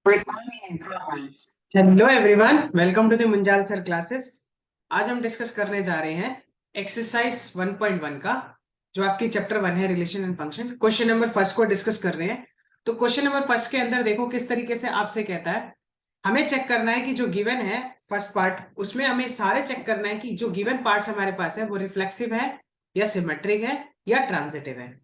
Hello everyone, welcome to the Munjal sir classes. आज हम discuss करने जा रहे हैं एक्सरसाइज 1.1 का, जो आपकी चैप्टर 1 है, relation and function. Question number first को डिस्कस कर रहे हैं। तो क्वेश्चन नंबर फर्स्ट के अंदर देखो किस तरीके से आपसे कहता है, हमें चेक करना है कि जो गिवन है फर्स्ट पार्ट, उसमें हमें सारे चेक करना है कि जो गिवन पार्ट्स हमारे पास है वो रिफ्लेक्सिव है या सिमेट्रिक है या ट्रांजिटिव है।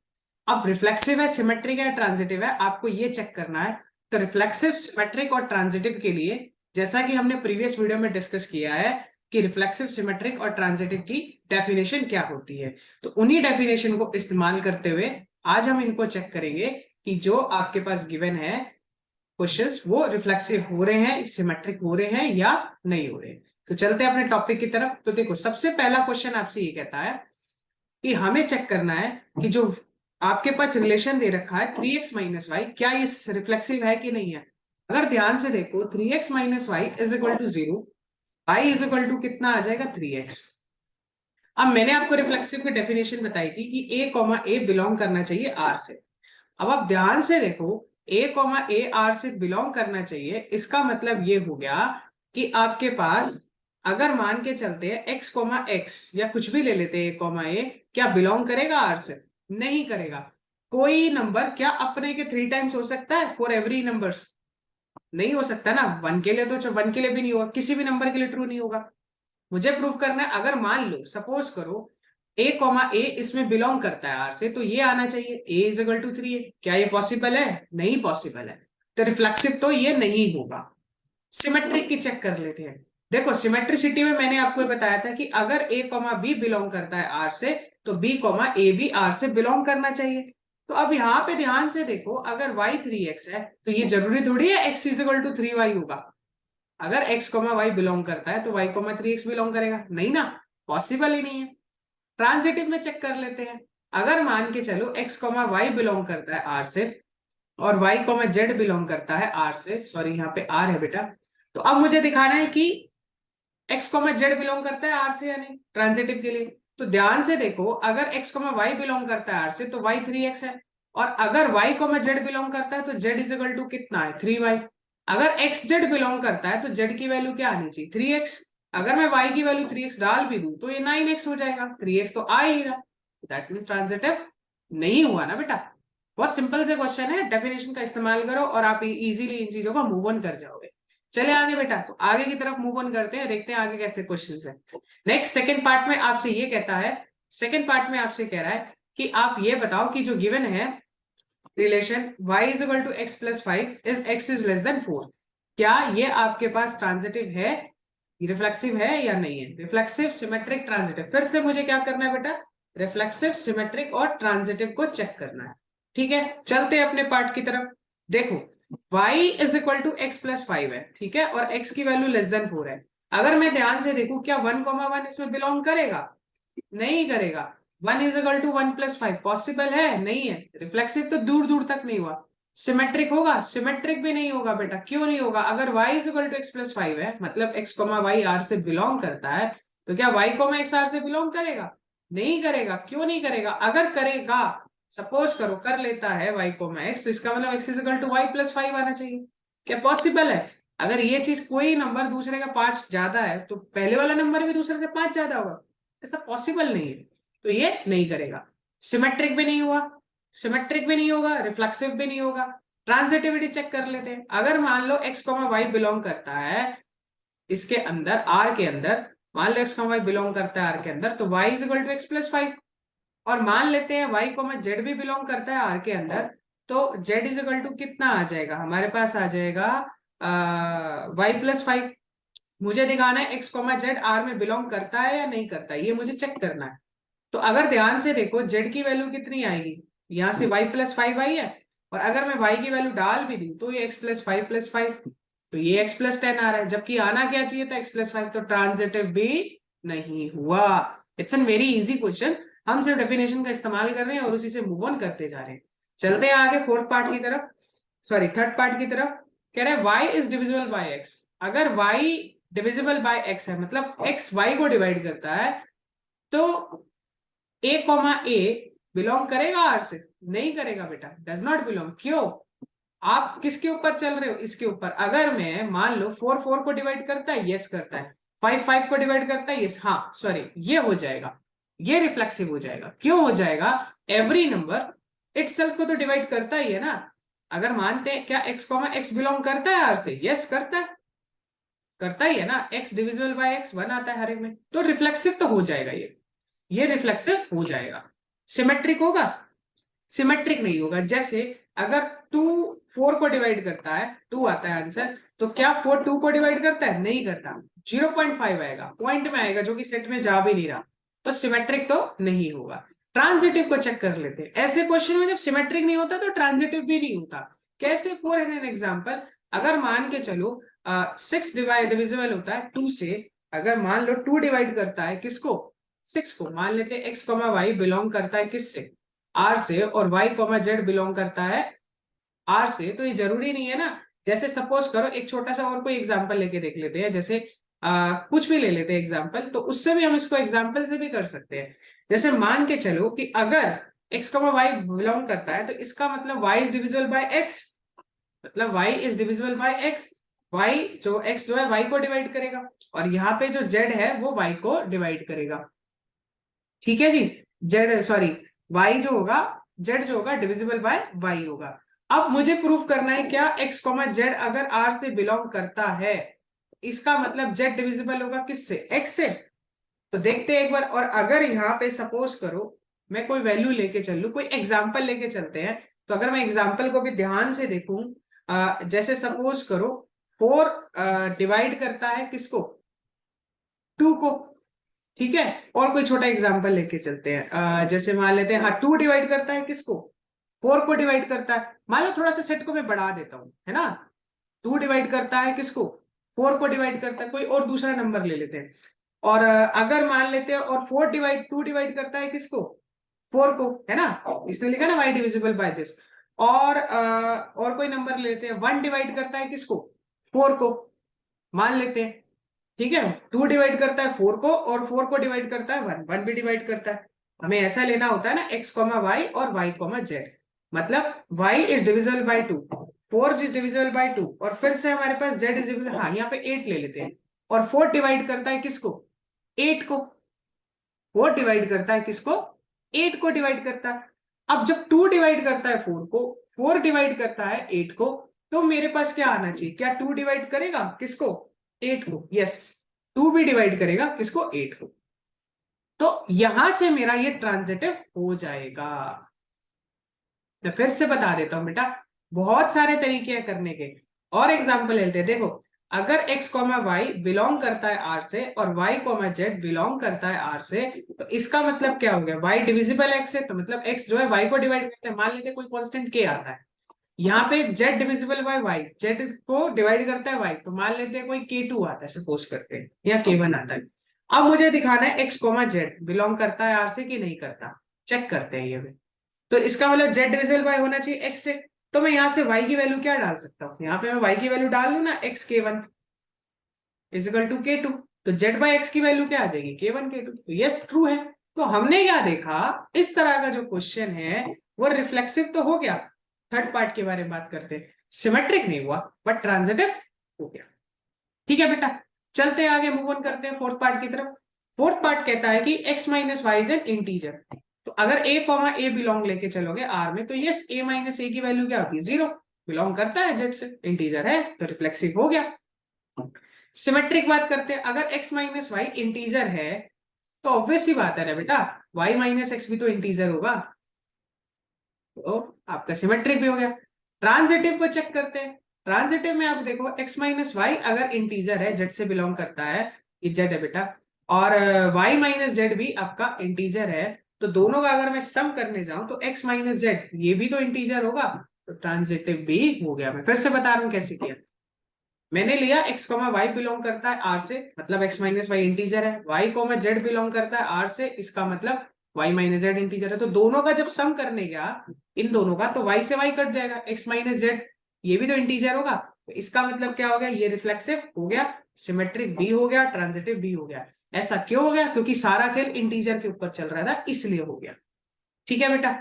अब रिफ्लेक्सिव है, सिमेट्रिक है, ट्रांजिटिव है, आपको ये चेक करना है। तो रिफ्लेक्सिव, सिमेट्रिक और ट्रांजिटिव के लिए, जैसा कि हमने प्रीवियस वीडियो में डिस्कस किया है कि रिफ्लेक्सिव, सिमेट्रिक और ट्रांजिटिव की डेफिनेशन क्या होती है, तो उन्हीं डेफिनेशन को इस्तेमाल करते हुए आज हम इनको चेक करेंगे कि जो आपके पास गिवन है क्वेश्चंस, वो रिफ्लेक्सिव हो रहे हैं, सिमेट्रिक हो रहे हैं या नहीं हो रहे। तो चलते हैं अपने टॉपिक की तरफ। तो देखो, सबसे पहला क्वेश्चन आपसे ये कहता है कि हमें चेक करना है कि जो आपके पास रिलेशन दे रखा है 3x माइनस वाई, क्या ये रिफ्लेक्सिव है कि नहीं है। अगर ध्यान से देखो, 3x minus y is equal to 0, y is equal to कितना आ जाएगा 3x। अब मैंने आपको रिफ्लेक्सिव की डेफिनेशन बताई थी कि a कॉमा ए बिलोंग करना चाहिए r से। अब आप ध्यान से देखो, a कॉमा ए r से बिलोंग करना चाहिए, इसका मतलब ये हो गया कि आपके पास, अगर मान के चलते हैं x कॉमा एक्स या कुछ भी ले लेते हैं a कॉमा ए, क्या बिलोंग करेगा r से? नहीं करेगा। कोई नंबर क्या अपने के 3 टाइम्स हो सकता है फॉर एवरी नंबर्स? नहीं हो सकता ना। 1 के लिए तो 1 के लिए भी नहीं होगा, किसी भी नंबर के लिए ट्रू नहीं होगा। मुझे प्रूफ करना है, अगर मान लो सपोज करो a कॉमा ए इसमें बिलोंग करता है r से, तो ये आना चाहिए a इज इक्वल टू 3 है। क्या ये पॉसिबल है? नहीं पॉसिबल है। तो रिफ्लेक्सिव तो ये नहीं होगा। सिमेट्रिक की चेक कर लेते हैं। देखो, सिमेट्रिसिटी में मैंने आपको बताया था कि अगर a कॉमा बी बिलोंग करता है r से, तो b कॉमा ए भी r से बिलोंग करना चाहिए। तो अब यहाँ पे ध्यान से देखो, अगर y 3x है तो ये जरूरी थोड़ी है x is equal to 3y होगा। अगर x कॉमा वाई बिलोंग करता है तो y कॉमा 3x बिलोंग करेगा? नहीं ना, पॉसिबल ही नहीं है। ट्रांजिटिव में चेक कर लेते हैं। अगर मान के चलो x कॉमा वाई बिलोंग करता है r से और y कॉमा जेड बिलोंग करता है r से, सॉरी यहाँ पे r है बेटा, तो अब मुझे दिखाना है कि x कॉमा जेड बिलोंग करता है r से या नहीं, ट्रांजिटिव के लिए। तो ध्यान से देखो, अगर x कॉमा वाई बिलोंग करता है r से तो y 3x है, और अगर y कॉमा जेड बिलोंग करता है तो z इज इक्वल टू कितना है 3y। अगर x z बिलोंग करता है तो z की वैल्यू क्या आनी चाहिए 3x। अगर मैं y की वैल्यू 3x डाल भी दूं तो ये 9x हो जाएगा, 3x तो आ ही रहा। दैट मीन्स ट्रांजिटिव नहीं हुआ ना बेटा। बहुत सिंपल से क्वेश्चन है, डेफिनेशन का इस्तेमाल करो और आप इजीली इन चीजों का मूव ऑन कर जाओगे। चले आगे बेटा, तो आगे की तरफ मूव ऑन करते हैं, देखते हैं आगे कैसे क्वेश्चन है। नेक्स्ट सेकंड पार्ट में आपसे ये कहता है, सेकंड पार्ट में आपसे कह रहा है कि आप ये बताओ कि जो गिवन है relation y is equal to x plus 5 is x is less than 4, क्या ये आपके पास ट्रांजिटिव है, रिफ्लेक्सिव है या नहीं है। रिफ्लेक्सिव, सिमेट्रिक, ट्रांजिटिव, फिर से मुझे क्या करना है बेटा, रिफ्लेक्सिव, सिमेट्रिक और ट्रांजिटिव को चेक करना है। ठीक है, चलते हैं अपने पार्ट की तरफ। देखो, y is equal to x plus 5 है, ठीक है, और x की वैल्यू लेस देन 4 है। अगर मैं ध्यान से देखूं, क्या 1,1 इसमें बिलोंग करेगा? नहीं करेगा। 1 is equal to 1 plus 5 possible है? नहीं है। रिफ्लेक्सिव तो दूर दूर तक नहीं हुआ। सिमेट्रिक होगा? सिमेट्रिक भी नहीं होगा बेटा। क्यों नहीं होगा? अगर y is equal to x plus 5 है, मतलब x कॉमा वाई आर से बिलोंग करता है, तो क्या y कॉमा एक्स आर से बिलोंग करेगा? नहीं करेगा। क्यों नहीं करेगा? अगर करेगा, सपोज करो कर लेता है y कॉमा एक्स, तो इसका मतलब x is equal to y plus 5 आना चाहिए। क्या पॉसिबल है? अगर ये चीज, कोई नंबर दूसरे का 5 ज्यादा है तो पहले वाला नंबर भी दूसरे से 5 ज्यादा होगा? ऐसा पॉसिबल नहीं है, तो ये नहीं करेगा। सिमेट्रिक भी नहीं हुआ, सिमेट्रिक भी नहीं होगा, रिफ्लेक्सिव भी नहीं होगा। ट्रांजिटिविटी चेक कर लेते हैं। अगर मान लो x कॉमा वाई बिलोंग करता है इसके अंदर, r के अंदर, मान लो x कॉमा वाई बिलोंग करता है r के अंदर, तो y is equal to x plus 5। और मान लेते हैं y कॉमा जेड भी बिलोंग करता है r के अंदर, तो z इज इक्वल टू कितना आ जाएगा हमारे पास, आ जाएगा y प्लस 5। मुझे दिखाना है x कॉमा जेड आर में बिलोंग करता है या नहीं करता है, ये मुझे चेक करना है। तो अगर ध्यान से देखो, z की वैल्यू कितनी आएगी, यहां से y प्लस 5 आई है, और अगर मैं y की वैल्यू डाल भी दूं तो ये x प्लस 5 प्लस 5, तो ये x प्लस 10 आ रहा है, जबकि आना क्या चाहिए था x प्लस 5। तो ट्रांजिटिव भी नहीं हुआ। It's an very easy question. हम सिर्फ डेफिनेशन का इस्तेमाल कर रहे हैं और उसी से मूव ऑन करते जा रहे हैं। चलते हैं आगे फोर्थ पार्ट की तरफ, सॉरी थर्ड पार्ट की तरफ। कह रहे हैं y is divisible by x। अगर y डिविजिबल बाय x है, मतलब x y को डिवाइड करता है, तो a कॉमा ए बिलोंग करेगा r से? नहीं करेगा बेटा, डज नॉट बिलोंग। क्यों? आप किसके ऊपर चल रहे हो, इसके ऊपर। अगर मैं मान लो 4 4 को डिवाइड करता है, यस करता है, 5 5 को डिवाइड करता है, यस, हाँ सॉरी, ये हो जाएगा, ये रिफ्लेक्सिव हो जाएगा। क्यों हो जाएगा? एवरी नंबर इटसेल्फ को तो डिवाइड करता ही है ना। अगर मानते हैं क्या x कॉमा x बिलोंग करता है r से, यस करता है, करता ही है ना, x डिविजिबल बाय x 1 आता है हर एक में, तो रिफ्लेक्सिव तो हो जाएगा ये रिफ्लेक्सिव हो जाएगा। सिमेट्रिक होगा? सिमेट्रिक नहीं होगा। जैसे अगर 2 4 को डिवाइड करता है, 2 आता है आंसर, तो क्या 4 2 को डिवाइड करता है? नहीं करता, 0.5 आएगा, पॉइंट में आएगा, जो कि सेट में जा भी नहीं रहा, तो सिमेट्रिक तो नहीं होगा। ट्रांजिटिव को चेक कर लेते हैं। ऐसे क्वेश्चन में जब सिमेट्रिक नहीं होता तो ट्रांजिटिव भी नहीं होता। कैसे? फॉर एन एग्जाम्पल, अगर मान के चलो 6 डिविजिबल होता है 2 से, अगर मान लो 2 डिवाइड करता है किसको? 6 को। मान लेते हैं x y बिलोंग करता है किससे? R से, और y z बिलोंग करता है R से। तो ये जरूरी नहीं है ना। जैसे सपोज करो, एक छोटा सा और कोई एग्जांपल लेके देख लेते हैं। जैसे कुछ भी ले लेते हैं एग्जांपल, तो उससे भी हम इसको एग्जांपल से भी कर सकते हैं। जैसे मान के चलो कि अगर x y बिलोंग करता है, तो इसका मतलब y is divisible by x, मतलब y is divisible by x। y जो x जो है y को डिवाइड करेगा, और यहाँ पे जो z है वो y को डिवाइड करेगा। ठीक है जी। z सॉरी, y जो होगा, z जो होगा डिविजिबल बाय y होगा। अब मुझे प्रूफ करना है क्या, x z अगर r से बिलोंग करता है, इसका मतलब z डिविजिबल होगा किससे? x से। तो देखते हैं एक बार। और अगर यहाँ पे सपोज करो मैं कोई वैल्यू लेके चलूं, कोई एग्जांपल लेके चलते हैं, तो अगर मैं एग्जांपल को भी ध्यान से देखूं, जैसे सपोज करो 4 डिवाइड करता है किसको? 2 को। ठीक है। और कोई छोटा एग्जांपल लेके चलते हैं, जैसे मान लेते हैं, हाँ 2 डिवाइड करता है किसको? 4 को डिवाइड करता है। मान लो थोड़ा सा सेट को मैं बढ़ा देता हूं, है ना। 2 डिवाइड करता है किसको? 4 को डिवाइड करता है। कोई और दूसरा नंबर ले लेते हैं। और अगर मान लेते हैं, और 2 डिवाइड करता है किसको? 4 को, है ना। इसने लिखा ना y डिविजिबल बाय दिस। और कोई नंबर ले लेते हैं, 1 डिवाइड करता है किसको? 4 को, मान लेते हैं। ठीक है। 2 डिवाइड करता है 4 को, और 4 को डिवाइड करता है 1, 1 भी डिवाइड करता है। हमें ऐसा लेना होता है ना, x y और y z, मतलब y is divisible by 2, 4 is divisible by 2, और फिर से हमारे पास z इज डिविजिबल, हाँ यहाँ पे 8 ले लेते हैं। और 4 डिवाइड करता है किसको? 8 को। 4 डिवाइड करता है किसको? 8 को डिवाइड करता है। अब जब 2 डिवाइड करता है 4 को, 4 डिवाइड करता है 8 को, तो मेरे पास क्या आना चाहिए? क्या 2 डिवाइड करेगा किसको? 8 को। यस, 2 भी डिवाइड करेगा किसको? 8 को। तो यहां से मेरा ये ट्रांजिटिव हो जाएगा। मैं फिर से बता देता हूं बेटा, बहुत सारे तरीके हैं करने के। और एग्जांपल लेते हैं। देखो, अगर x y बिलोंग करता है r से, और y z बिलोंग करता है r से, तो इसका मतलब क्या हो गया? y डिविजिबल x है, तो मतलब x जो है y को डिवाइड करते हैं। मान लेते हैं कोई कांस्टेंट k आता है, यहाँ पे z divisible by y, z को डिवाइड करता है y, तो मान लेते हैं कोई k2 आता है, सपोज करते हैं, या k1 आता है। अब मुझे दिखाना है x z बिलोंग करता है r से कि नहीं करता, चेक करते हैं ये भी। तो इसका मतलब z डिविजिबल बाय होना चाहिए x से। तो मैं यहाँ से y की वैल्यू क्या डाल सकता हूँ? यहाँ पे मैं y की वैल्यू डाल लू ना, x k1 is equal to k2, तो z बाय x की वैल्यू क्या आ जाएगी? k1 k2। तो यस, ट्रू है। तो हमने क्या देखा, इस तरह का जो क्वेश्चन है वो रिफ्लेक्सिव तो हो गया। थर्ड पार्ट के बारे में बात करते हैं, सिमेट्रिक नहीं हुआ बट ट्रांजिटिव हो गया। ठीक है बेटा, चलते हैं आगे, मूव ऑन करते हैं फोर्थ पार्ट की तरफ। फोर्थ पार्ट कहता है कि x minus y is an integer. तो अगर a कॉमा ए बिलोंग लेके चलोगे r में, तो यस a माइनस ए की वैल्यू क्या होती है? 0। बिलोंग करता है z से, इंटीजर है, तो रिफ्लेक्सिव हो गया। सिमेट्रिक बात करते हैं। अगर x माइनस वाई इंटीजर है, तो ऑब्वियस सी बात है ना बेटा, y माइनस एक्स भी तो इंटीजर होगा, तो आपका सिमेट्रिक भी हो गया। ट्रांजिटिव को चेक करते हैं। ट्रांजिटिव में आप देखो, x माइनस वाई अगर इंटीजर है, z से बिलोंग करता है, ये z है बेटा, और y माइनस जेड भी आपका इंटीजर है, तो दोनों का अगर मैं सम करने जाऊं, तो x माइनस जेड ये भी तो इंटीजर होगा, तो ट्रांजिटिव भी हो गया। मैं फिर से बता रहा हूं कैसे किया। मैंने लिया x y बिलोंग करता है r से, मतलब x माइनस वाई इंटीजर है, y z बिलोंग करता है r से, इसका मतलब y माइनस जेड इंटीजर है। तो दोनों का जब सम करने गया, इन दोनों का, तो y से y कट जाएगा, x माइनस जेड ये भी तो इंटीजर होगा, तो इसका मतलब क्या हो गया? ये रिफ्लेक्सिव हो गया, सिमेट्रिक भी हो गया, ट्रांजिटिव भी हो गया। ऐसा क्यों हो गया? क्योंकि सारा खेल इंटीजर के ऊपर चल रहा था, इसलिए हो गया। ठीक है बेटा,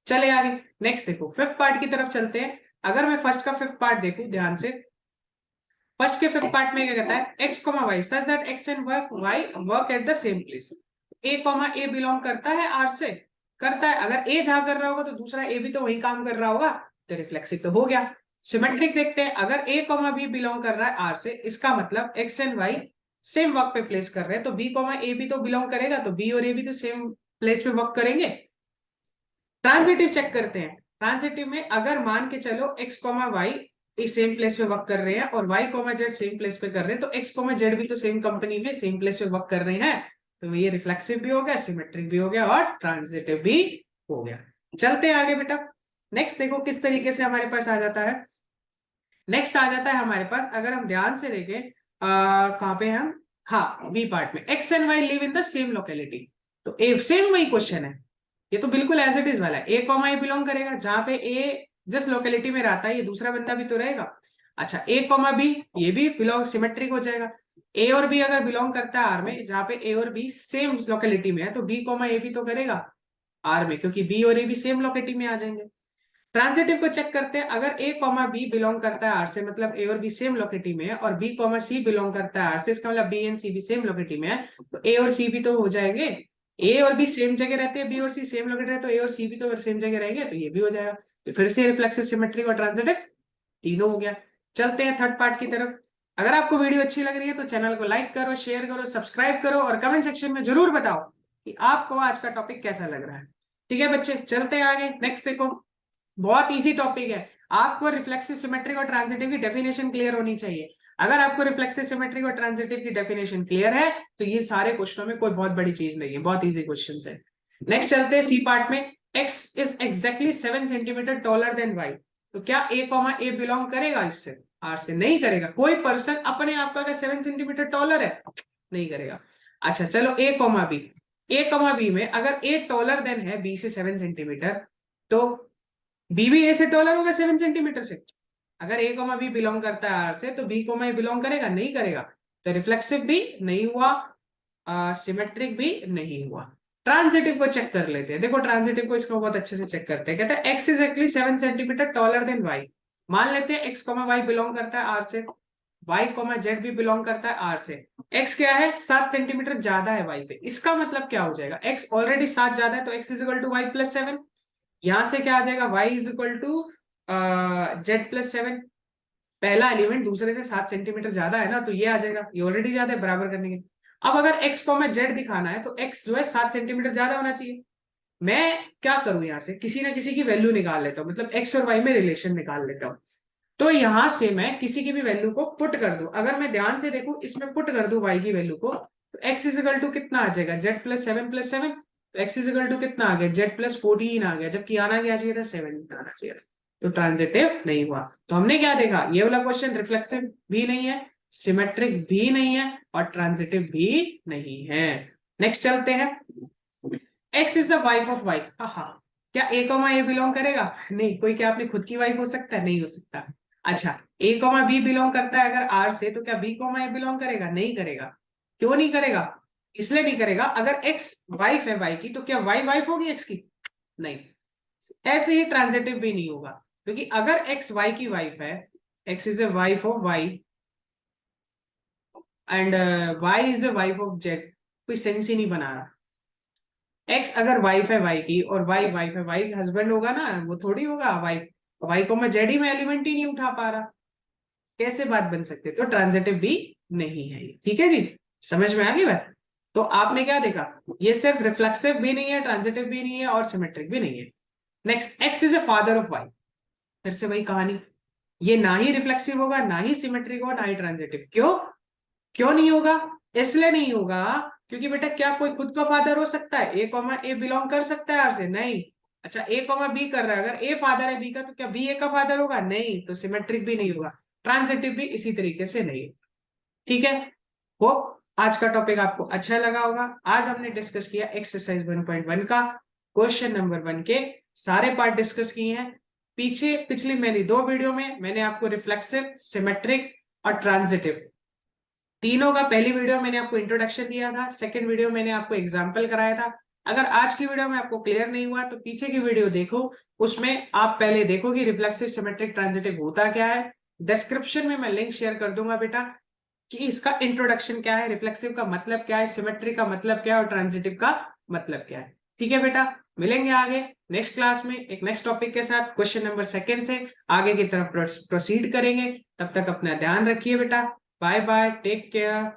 चले आगे। नेक्स्ट देखो, फिफ्थ पार्ट की तरफ चलते हैं। अगर मैं फर्स्ट का फिफ्थ पार्ट देखूं ध्यान से, फर्स्ट के फिफ्थ पार्ट में क्या कहता है, x comma y such that x and y work at the same place. A comma a belong करता है आर से, करता है। अगर ए जहां कर रहा होगा तो दूसरा ए भी तो वही काम कर रहा होगा, तो रिफ्लेक्सिव तो हो गया। सिमेट्रिक देखते हैं, अगर ए कॉमा बी बिलोंग कर रहा है आर से, इसका मतलब x and y same work पे प्लेस कर रहे हैं, तो बी कॉमा ए भी तो बिलोंग करेगा, तो बी और ए भी तो सेम प्लेस पे वर्क करेंगे। ट्रांजिटिव चेक करते हैं, ट्रांजिटिव में अगर मान के चलो x comma y same place पे वर्क कर रहे हैं और y comma z same place पे कर रहे हैं, तो एक्स कॉमा जेड भी तो सेम कंपनी में सेम प्लेस पे वर्क कर रहे हैं, तो ये रिफ्लेक्सिव भी हो गया, सिमेट्रिक भी हो गया और ट्रांजिटिव भी हो गया। चलते हैं आगे बेटा। नेक्स्ट देखो किस तरीके से हमारे पास आ जाता है। नेक्स्ट आ जाता है हमारे पास, अगर हम ध्यान से देखें कहां पे हम, हाँ बी पार्ट में, x and y live in the same locality, तो ए सेम वही क्वेश्चन है, ये तो बिल्कुल एज इट इज वाला है। ए कॉमा ए बिलोंग करेगा, जहां पे ए जिस लोकेलिटी में रहता है ये दूसरा बंदा भी तो रहेगा। अच्छा ए कॉमा बी, ये भी बिलोंग सिमेट्रिक हो जाएगा। ए और बी अगर बिलोंग करता है आर में, जहां पे ए और बी सेम लोकेलिटी में है, तो बी कॉमा ए भी तो करेगा आर में, क्योंकि बी और ए भी सेम लोकेलिटी में आ जाएंगे। ट्रांजिटिव को चेक करते हैं, अगर ए कॉमा बी बिलोंग करता है आर से, मतलब ए और बी सेम लोकेलिटी में है, और बी कॉमा सी बिलोंग करता है आर से, इसका मतलब बी एंड सी भी सेम लोकेलिटी में है, तो ए और सी भी तो हो जाएंगे। ए और बी सेम जगह रहते हैं, बी और सी सेम लोकेलिटी रहते, तो ए और सी भी तो सेम जगह रहेंगे, तो ये भी हो जाएगा। तो फिर से रिफ्लेक्सिव, सिमेट्रिक और ट्रांजिटिव तीनों हो गया। चलते हैं थर्ड पार्ट की तरफ। अगर आपको वीडियो अच्छी लग रही है तो चैनल को लाइक करो, शेयर करो, सब्सक्राइब करो और कमेंट सेक्शन में जरूर बताओ कि आपको आज का टॉपिक कैसा लग रहा है। ठीक है बच्चे, चलते हैं आगे। नेक्स्ट देखो, बहुत इजी टॉपिक है, आपको रिफ्लेक्सिव, सिमेट्रिक और ट्रांजिटिव की डेफिनेशन क्लियर होनी चाहिए। अगर आपको रिफ्लेक्सिव, सिमेट्रिक और ट्रांजिटिव की डेफिनेशन क्लियर है तो ये सारे क्वेश्चनों में कोई बहुत बड़ी चीज नहीं है, बहुत इजी क्वेश्चन है। नेक्स्ट चलते हैं सी पार्ट में, x is exactly 7 centimetre taller then y, तो क्या a कॉमा ए बिलोंग करेगा इससे, r से? नहीं करेगा। कोई पर्सन अपने आप का 7 सेंटीमीटर टॉलर है, नहीं करेगा। अच्छा चलो a comma b, a comma b में अगर a टॉलर देन है b से 7 सेंटीमीटर, तो बी भी ए से टॉलर होगा 7 सेंटीमीटर से। अगर ए कॉमा बी बिलोंग करता है आर से, तो बी कॉमा ए बिलोंग करेगा, नहीं करेगा, तो रिफ्लेक्सिव भी नहीं हुआ, सिमेट्रिक भी नहीं हुआ। ट्रांजिटिव को चेक कर लेते हैं, देखो ट्रांजिटिव को इसको बहुत अच्छे से चेक करते हैं। कहते हैं x is actually 7 centimetre taller than y. मान लेते हैं एक्स कॉमा वाई बिलोंग करता है आर से, वाई कॉमा जेड भी बिलोंग करता है आर से। एक्स क्या है, 7 सेंटीमीटर ज्यादा है वाई से, इसका मतलब क्या हो जाएगा, एक्स ऑलरेडी 7 ज्यादा है, तो x is equal to y plus 7। यहां से क्या आ जाएगा, y is equal to z plus 7। पहला एलिमेंट दूसरे से 7 सेंटीमीटर ज्यादा है ना, तो ये आ जाएगा, ये ऑलरेडी ज्यादा है, बराबर करने के। अब अगर x को मैं z दिखाना है, तो x जो है 7 सेंटीमीटर ज्यादा होना चाहिए। मैं क्या करूं, यहां से किसी ना किसी की वैल्यू निकाल लेता हूं, मतलब x और y में रिलेशन निकाल लेता हूं। तो यहां से मैं किसी की भी वैल्यू को पुट कर दूं, अगर मैं ध्यान से देखूं, इसमें पुट कर दूं y की वैल्यू को, तो x इज इक्वल टू कितना आ जाएगा, z प्लस 7 प्लस 7, तो x इज इक्वल टू कितना आ गया, z प्लस 14 आ गया, जबकि आना क्या चाहिए था, 7 आना चाहिए, तो ट्रांजिटिव नहीं हुआ। तो हमने क्या देखा, ये वाला क्वेश्चन रिफ्लेक्सिव भी नहीं है, सिमेट्रिक भी नहीं है और ट्रांजिटिव भी नहीं है। नेक्स्ट चलते हैं, x is the wife of y। हाँ, क्या a कॉमा ए बिलोंग करेगा, नहीं। कोई क्या अपनी खुद की वाइफ हो सकता है, नहीं हो सकता। अच्छा a कॉमा बी बिलोंग करता है अगर r से, तो क्या b कॉमा ए बिलोंग करेगा, नहीं करेगा। क्यों नहीं करेगा, इसलिए नहीं करेगा, अगर x वाइफ है y की, तो क्या y वाइफ होगी x की, नहीं। ऐसे ही ट्रांजिटिव भी नहीं होगा, क्योंकि अगर x y की वाइफ है, x is a wife of y and y is a wife of z, कोई सेंस ही नहीं बना रहा। एक्स अगर वाइफ है वाई की और वाई वाइफ है वाई हस्बैंड होगा ना, वो थोड़ी होगा वाइफ, वाई को मैं जेड ही में एलिमेंट ही नहीं उठा पा रहा, कैसे बात बन सकती है, तो ट्रांजिटिव भी नहीं है ये। ठीक है जी, समझ में आ गई बात। तो आपने क्या देखा, ये सिर्फ रिफ्लेक्सिव भी नहीं है, ट्रांजिटिव भी नहीं है और सिमेट्रिक भी नहीं है। Next, x is a father of y, फिर से वही कहानी, ये ना ही रिफ्लेक्सिव होगा, ना ही सिमेट्रिक होगा, ना ही ट्रांजिटिव। क्यों, क्यों नहीं होगा, इसलिए नहीं होगा क्योंकि बेटा क्या कोई खुद का फादर हो सकता है, ए कॉमा ए बिलोंग कर सकता है आर से, नहीं। अच्छा ए कॉमा बी कर रहा है, अगर ए फादर है बी का, तो क्या बी ए का फादर होगा, नहीं, तो सिमेट्रिक भी नहीं होगा, ट्रांजिटिव भी इसी तरीके से नहीं। ठीक है, वो आज का टॉपिक आपको अच्छा लगा होगा। आज हमने डिस्कस किया एक्सरसाइज 1.1 का क्वेश्चन नंबर 1 के सारे पार्ट डिस्कस किए हैं। पीछे पिछली मेरी 2 वीडियो में मैंने आपको रिफ्लेक्सिव, सिमेट्रिक और ट्रांजिटिव तीनों का, पहली वीडियो मैंने आपको इंट्रोडक्शन दिया था, सेकंड वीडियो मैंने आपको एग्जांपल कराया था, अगर आज की वीडियो में आपको क्लियर नहीं हुआ तो पीछे की वीडियो देखो, उसमें आप पहले देखो कि रिफ्लेक्सिव सिमेट्रिक ट्रांजिटिव होता क्या है। डिस्क्रिप्शन में मैं लिंक शेयर कर दूंगा बेटा कि इसका इंट्रोडक्शन क्या है, रिफ्लेक्सिव का मतलब क्या है, सिमेट्रिक का मतलब क्या है और ट्रांजिटिव का मतलब क्या है। ठीक है बेटा, मिलेंगे आगे नेक्स्ट क्लास में एक नेक्स्ट टॉपिक के साथ। क्वेश्चन नंबर 2 से आगे की तरफ प्रोसीड करेंगे। तब तक अपना ध्यान रखिए बेटा। Bye bye, take care.